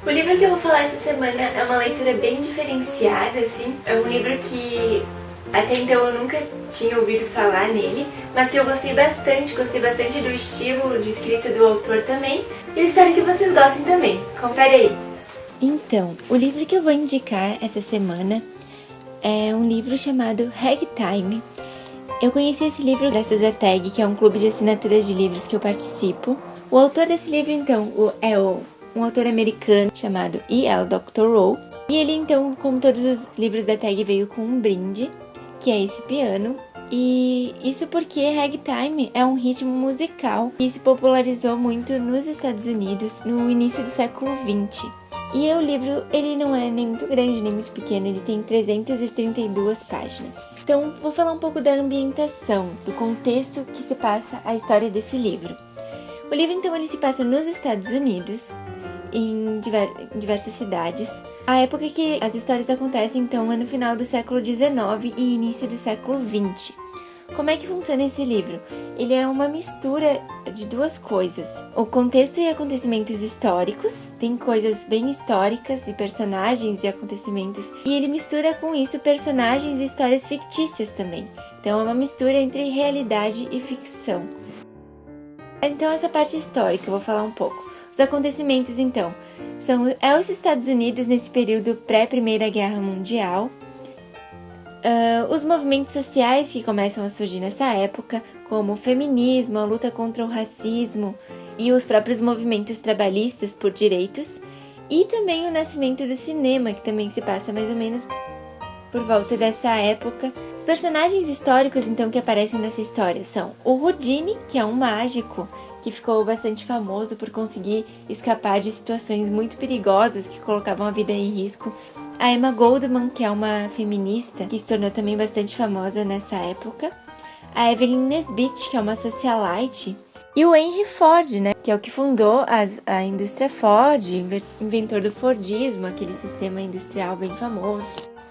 O livro que eu vou falar essa semana é uma leitura bem diferenciada, assim. É um livro que até então eu nunca tinha ouvido falar nele, mas que eu gostei bastante do estilo de escrita do autor também. E eu espero que vocês gostem também. Confere aí! Então, o livro que eu vou indicar essa semana é um livro chamado Ragtime. Eu conheci esse livro graças à TAG, que é um clube de assinaturas de livros que eu participo. O autor desse livro, então, é um autor americano chamado E.L. Doctorow. E ele, então, como todos os livros da TAG, veio com um brinde, que é esse piano. E isso porque ragtime é um ritmo musical que se popularizou muito nos Estados Unidos no início do século XX. E o livro, ele não é nem muito grande, nem muito pequeno, ele tem 332 páginas. Então, vou falar um pouco da ambientação, do contexto que se passa a história desse livro. O livro, então, ele se passa nos Estados Unidos, em diversas cidades. A época que as histórias acontecem, então, é no final do século XIX e início do século XX. Como é que funciona esse livro? Ele é uma mistura de duas coisas. O contexto e acontecimentos históricos, tem coisas bem históricas e personagens e acontecimentos, e ele mistura com isso personagens e histórias fictícias também. Então é uma mistura entre realidade e ficção. Então essa parte histórica eu vou falar um pouco. Os acontecimentos, então, são os Estados Unidos nesse período pré-Primeira Guerra Mundial, os movimentos sociais que começam a surgir nessa época, como o feminismo, a luta contra o racismo e os próprios movimentos trabalhistas por direitos, e também o nascimento do cinema, que também se passa mais ou menos por volta dessa época. Os personagens históricos, então, que aparecem nessa história são o Houdini, que é um mágico que ficou bastante famoso por conseguir escapar de situações muito perigosas que colocavam a vida em risco. A Emma Goldman, que é uma feminista que se tornou também bastante famosa nessa época. A Evelyn Nesbit, que é uma socialite. E o Henry Ford, né, que é o que fundou a indústria Ford, inventor do Fordismo, aquele sistema industrial bem famoso.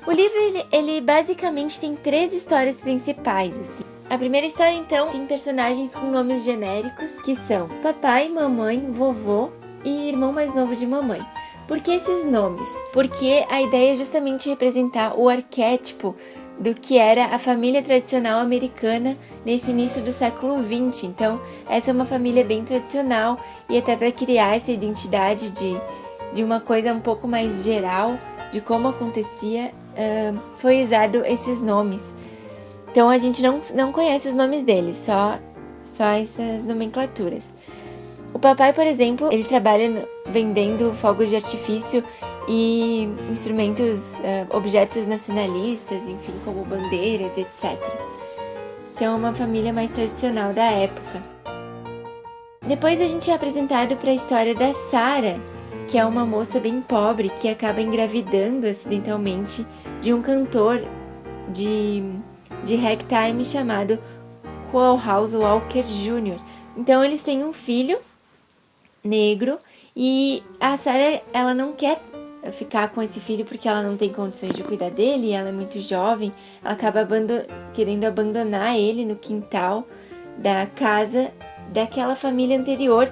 O livro, ele basicamente tem 3 histórias principais, assim. A primeira história, então, tem personagens com nomes genéricos, que são papai, mamãe, vovô e irmão mais novo de mamãe. Por que esses nomes? Porque a ideia é justamente representar o arquétipo do que era a família tradicional americana nesse início do século XX. Então, essa é uma família bem tradicional e até para criar essa identidade de uma coisa um pouco mais geral de como acontecia, foi usado esses nomes. Então, a gente não conhece os nomes deles, só essas nomenclaturas. O papai, por exemplo, ele trabalha vendendo fogos de artifício e instrumentos, objetos nacionalistas, enfim, como bandeiras, etc. Então é uma família mais tradicional da época. Depois a gente é apresentado para a história da Sarah, que é uma moça bem pobre que acaba engravidando acidentalmente de um cantor de ragtime chamado Coalhouse Walker Jr. Então eles têm um filho negro e a Sarah, ela não quer ficar com esse filho porque ela não tem condições de cuidar dele, ela é muito jovem, ela acaba querendo abandonar ele no quintal da casa daquela família anterior.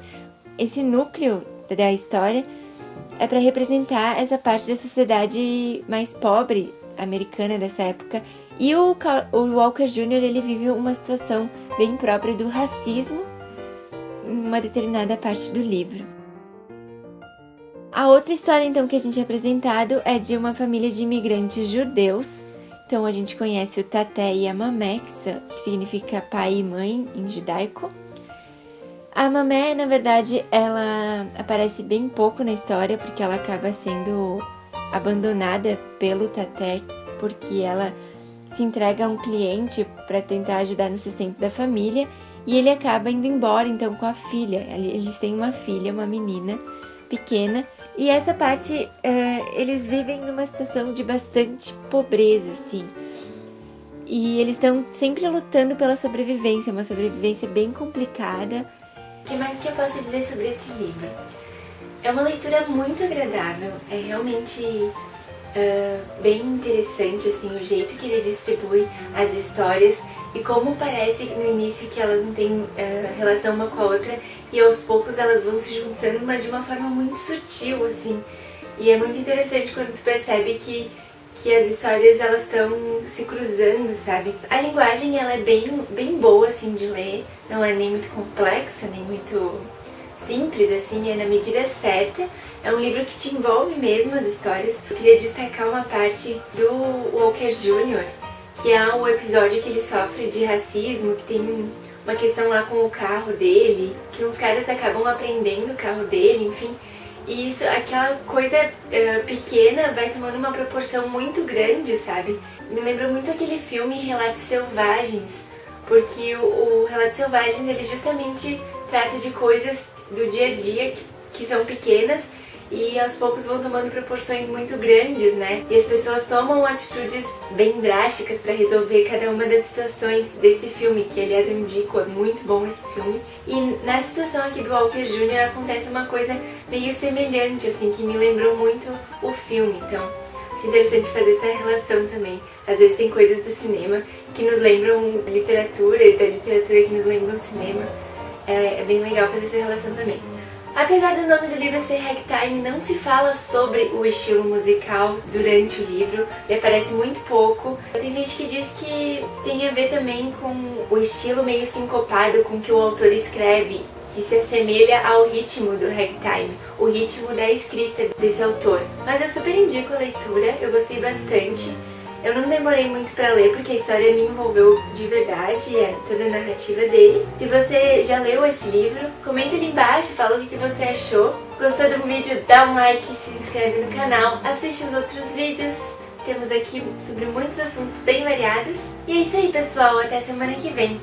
Esse núcleo da história é para representar essa parte da sociedade mais pobre americana dessa época. E o Walker Jr., ele vive uma situação bem própria do racismo em uma determinada parte do livro. A outra história, então, que a gente é apresentado é de uma família de imigrantes judeus. Então, a gente conhece o Taté e a Mamé, que significa pai e mãe em judaico. A Mamé, na verdade, ela aparece bem pouco na história, porque ela acaba sendo abandonada pelo Taté, porque ela se entrega a um cliente para tentar ajudar no sustento da família, e ele acaba indo embora, então, com a filha. Eles têm uma filha, uma menina pequena, e essa parte, eles vivem numa situação de bastante pobreza, assim. E eles estão sempre lutando pela sobrevivência, uma sobrevivência bem complicada. O que mais que eu posso dizer sobre esse livro? É uma leitura muito agradável, é realmente bem interessante, assim, o jeito que ele distribui as histórias e como parece no início que elas não têm relação uma com a outra e aos poucos elas vão se juntando, mas de uma forma muito sutil, assim. E é muito interessante quando tu percebe que as histórias elas estão se cruzando, sabe? A linguagem ela é bem boa assim de ler, não é nem muito complexa, nem muito simples, assim, é na medida certa. É um livro que te envolve mesmo as histórias. Eu queria destacar uma parte do Walker Jr., que é o episódio que ele sofre de racismo, que tem uma questão lá com o carro dele, que uns caras acabam apreendendo o carro dele, enfim. E isso, aquela coisa pequena vai tomando uma proporção muito grande, sabe? Me lembra muito aquele filme Relatos Selvagens, porque o Relatos Selvagens ele justamente trata de coisas do dia a dia que são pequenas e aos poucos vão tomando proporções muito grandes, né? E as pessoas tomam atitudes bem drásticas para resolver cada uma das situações desse filme, que aliás eu indico, é muito bom esse filme. E na situação aqui do Walker Jr. acontece uma coisa meio semelhante, assim, que me lembrou muito o filme, então acho interessante fazer essa relação também. Às vezes tem coisas do cinema que nos lembram literatura e da literatura que nos lembram cinema. É bem legal fazer essa relação também. Apesar do nome do livro ser Ragtime, não se fala sobre o estilo musical durante o livro, ele aparece muito pouco. Tem gente que diz que tem a ver também com o estilo meio sincopado com que o autor escreve, que se assemelha ao ritmo do Ragtime, o ritmo da escrita desse autor. Mas eu super indico a leitura, eu gostei bastante. Eu não demorei muito pra ler porque a história me envolveu de verdade, é toda a narrativa dele. Se você já leu esse livro, comenta ali embaixo, fala o que você achou. Gostou do vídeo? Dá um like, se inscreve no canal, assiste os outros vídeos. Temos aqui sobre muitos assuntos bem variados. E é isso aí, pessoal. Até semana que vem.